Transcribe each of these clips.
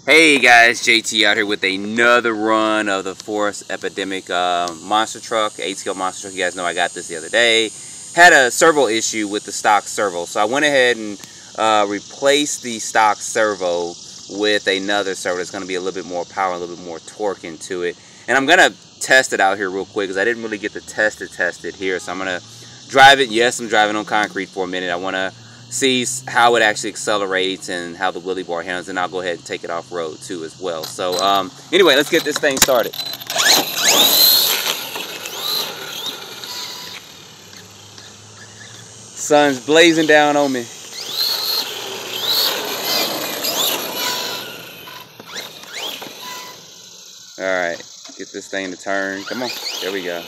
Hey guys, JT out here with another run of the RC Epidemic Monster Truck, 8-scale Monster Truck. You guys know I got this the other day. Had a servo issue with the stock servo, so I went ahead and replaced the stock servo with another servo that's going to be a little bit more power, a little bit more torque into it. And I'm going to test it out here real quick because I didn't really get to test it here. So I'm going to drive it. Yes, I'm driving on concrete for a minute. I want to see how it actually accelerates and how the wheelie bar handles, and I'll go ahead and take it off road too as well. So anyway, let's get this thing started. Sun's blazing down on me. All right, get this thing to turn. Come on, there we go.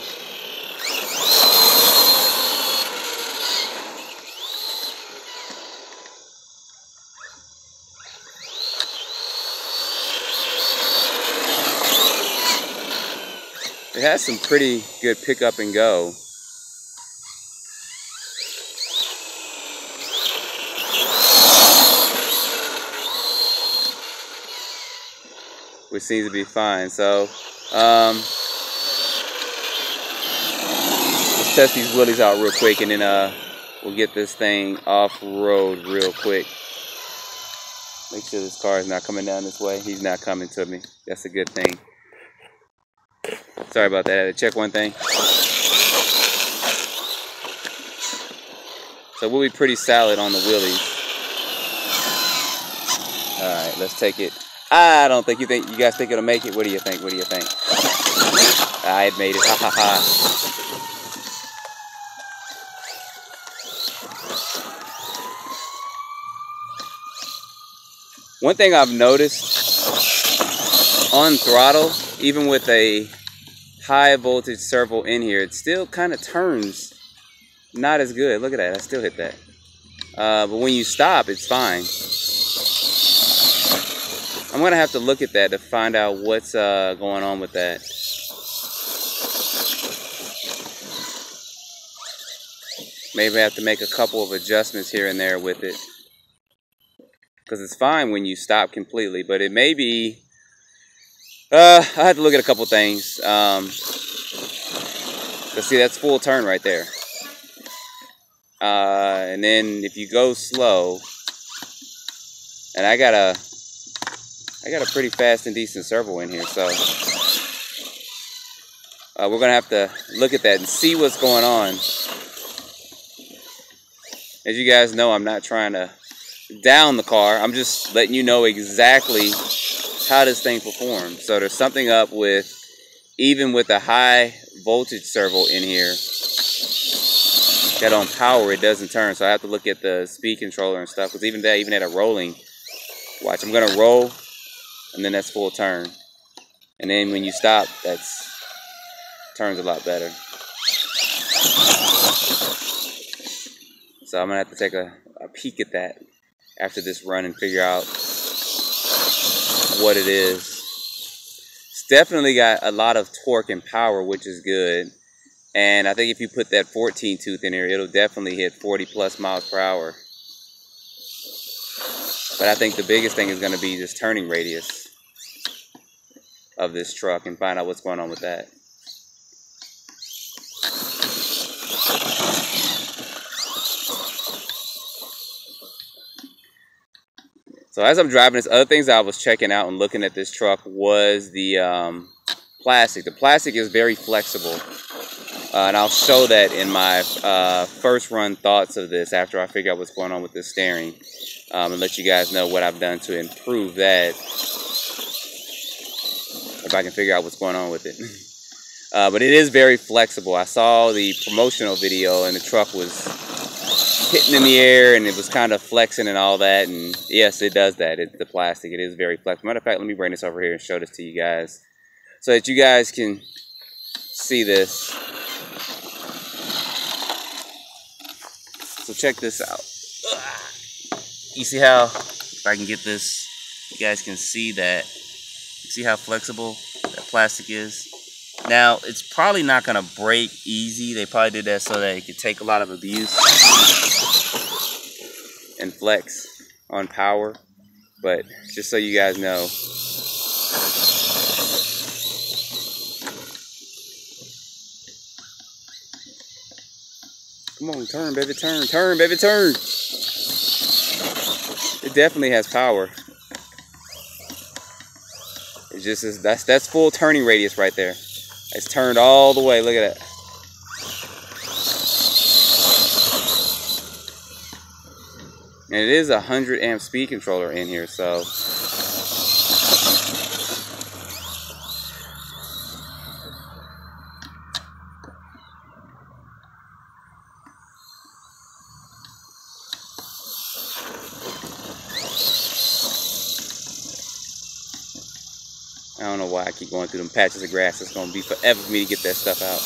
It has some pretty good pick up and go. Which seems to be fine. So let's test these wheelies out real quick, and then we'll get this thing off road real quick. Make sure this car is not coming down this way. He's not coming to me. That's a good thing. Sorry about that. I had to check one thing. So we'll be pretty solid on the wheelies. Alright, let's take it. I don't think you guys think it'll make it. What do you think? What do you think? I made it. Ha ha ha. One thing I've noticed on throttle, even with a high voltage servo in here, it still kind of turns not as good. Look at that, I still hit that. But when you stop, it's fine. I'm gonna have to look at that to find out what's going on with that. Maybe I have to make a couple of adjustments here and there with it, because it's fine when you stop completely, but it may be I had to look at a couple things. Let's see, that's full turn right there. And then if you go slow, and I got a pretty fast and decent servo in here, so we're gonna have to look at that and see what's going on. As you guys know, I'm not trying to down the car. I'm just letting you know exactly how this thing performs. So there's something up with, even with a high voltage servo in here, that on power it doesn't turn. So I have to look at the speed controller and stuff, because even at a rolling, watch, I'm gonna roll, and then that's full turn, and then when you stop, that's turns a lot better. So I'm gonna have to take a peek at that after this run and figure out what it is. It's definitely got a lot of torque and power, which is good. And I think if you put that 14 tooth in here, it'll definitely hit 40 plus miles per hour. But I think the biggest thing is going to be this turning radius of this truck, and find out what's going on with that. So as I'm driving this, other things I was checking out and looking at this truck was the plastic. The plastic is very flexible, and I'll show that in my first run thoughts of this after I figure out what's going on with this steering, and let you guys know what I've done to improve that, if I can figure out what's going on with it. But it is very flexible. I saw the promotional video, and the truck was hitting in the air, and it was kind of flexing and all that, and yes, it does that. It's the plastic. It is very flexible. Matter of fact, let me bring this over here and show this to you guys so that you guys can see this. So check this out. You see how, if I can get this, you guys can see that. See how flexible that plastic is? Now, it's probably not going to break easy. They probably did that so that it could take a lot of abuse and flex on power. But just so you guys know. Come on, turn, baby, turn, turn, baby, turn. It definitely has power. It just is, that's full turning radius right there. It's turned all the way. Look at that. And it is a 100 amp speed controller in here, so I don't know why I keep going through them patches of grass. It's gonna be forever for me to get that stuff out.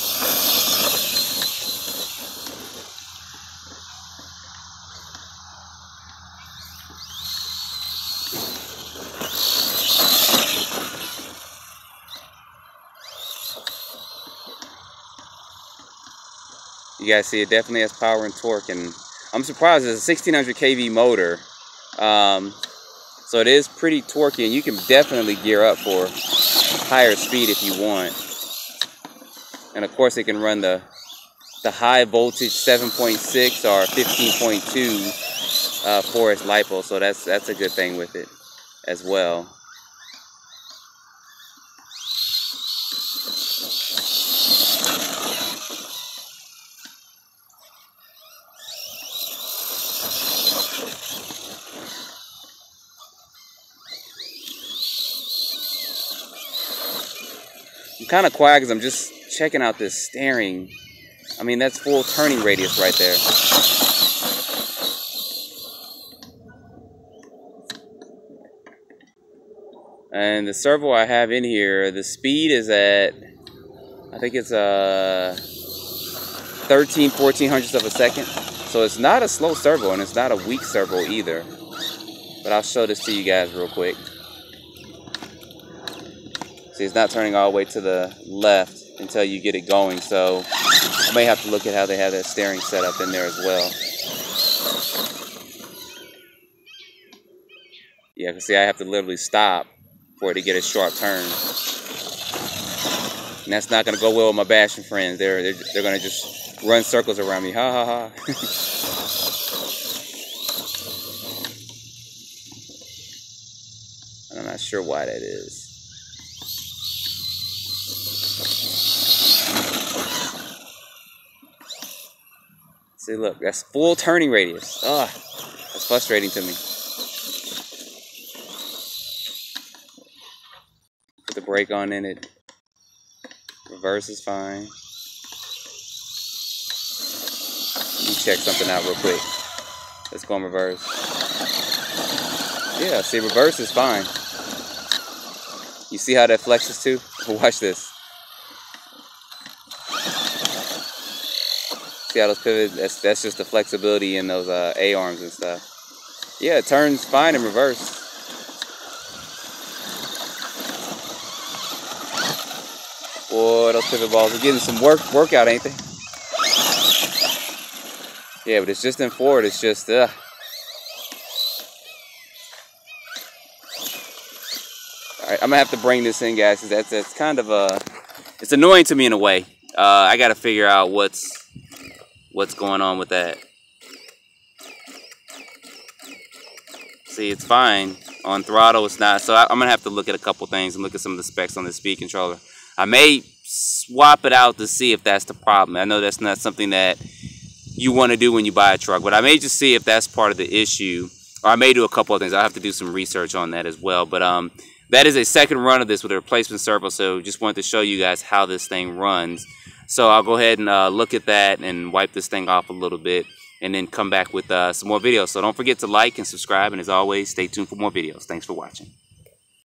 You guys see it definitely has power and torque, and I'm surprised it's a 1600 kV motor. So it is pretty torquey, and you can definitely gear up for higher speed if you want. And of course it can run the high voltage 7.6 or 15.2 forest LiPo, so that's a good thing with it as well. I'm kind of quiet because I'm just checking out this steering. I mean, that's full turning radius right there. And the servo I have in here, the speed is at, I think it's 14 hundredths of a second. So it's not a slow servo, and it's not a weak servo either. But I'll show this to you guys real quick. See, it's not turning all the way to the left until you get it going, so I may have to look at how they have that steering set up in there as well. Yeah, because see, I have to literally stop for it to get a sharp turn. And that's not going to go well with my bashing friends. They're going to just run circles around me. Ha ha ha. And I'm not sure why that is. See, look, that's full turning radius. Ah, that's frustrating to me. Put the brake on in it. Reverse is fine. Let me check something out real quick. Let's go in reverse. Yeah, see, reverse is fine. You see how that flexes too? Watch this. See how those pivots, that's just the flexibility in those A-arms and stuff. Yeah, it turns fine in reverse. Boy, those pivot balls are getting some workout, ain't they? Yeah, but it's just in forward, it's just, Alright, I'm gonna have to bring this in, guys, because that's kind of it's annoying to me in a way. I gotta figure out what's going on with that. See, it's fine. On throttle, it's not. So I'm going to have to look at a couple things and look at some of the specs on the speed controller. I may swap it out to see if that's the problem. I know that's not something that you want to do when you buy a truck, but I may just see if that's part of the issue. Or I may do a couple of things. I'll have to do some research on that as well. But that is a second run of this with a replacement servo, so just wanted to show you guys how this thing runs. So I'll go ahead and look at that and wipe this thing off a little bit and then come back with some more videos. So don't forget to like and subscribe, and as always, stay tuned for more videos. Thanks for watching.